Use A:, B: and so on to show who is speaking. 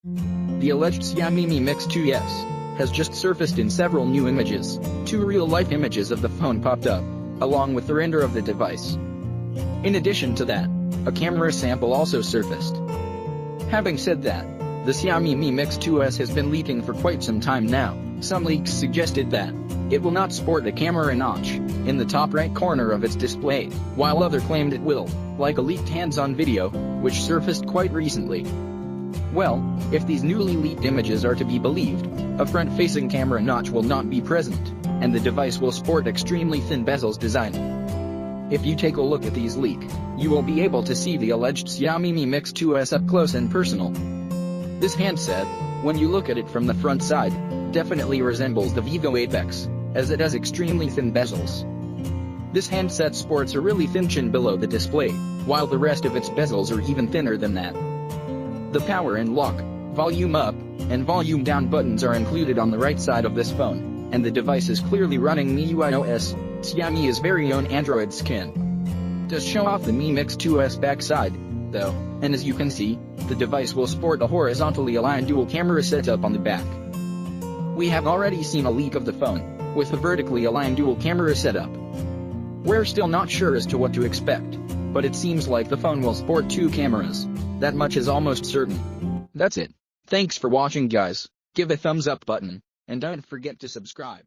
A: The alleged Xiaomi Mi Mix 2S has just surfaced in several new images. 2 real-life images of the phone popped up, along with the render of the device. In addition to that, a camera sample also surfaced. Having said that, the Xiaomi Mi Mix 2S has been leaking for quite some time now. Some leaks suggested that it will not sport a camera notch in the top right corner of its display, while others claimed it will, like a leaked hands-on video, which surfaced quite recently. Well, if these newly leaked images are to be believed, a front-facing camera notch will not be present, and the device will sport extremely thin bezels design. If you take a look at these leaks, you will be able to see the alleged Xiaomi Mi Mix 2S up close and personal. This handset, when you look at it from the front side, definitely resembles the Vivo Apex, as it has extremely thin bezels. This handset sports a really thin chin below the display, while the rest of its bezels are even thinner than that. The power and lock, volume up, and volume down buttons are included on the right side of this phone, and the device is clearly running MIUI OS, Xiaomi's very own Android skin. Does show off the Mi Mix 2S backside, though, and as you can see, the device will sport a horizontally aligned dual camera setup on the back. We have already seen a leak of the phone, with a vertically aligned dual camera setup. We're still not sure as to what to expect, but it seems like the phone will sport 2 cameras. That much is almost certain. That's it. Thanks for watching, guys. Give a thumbs up button, and don't forget to subscribe.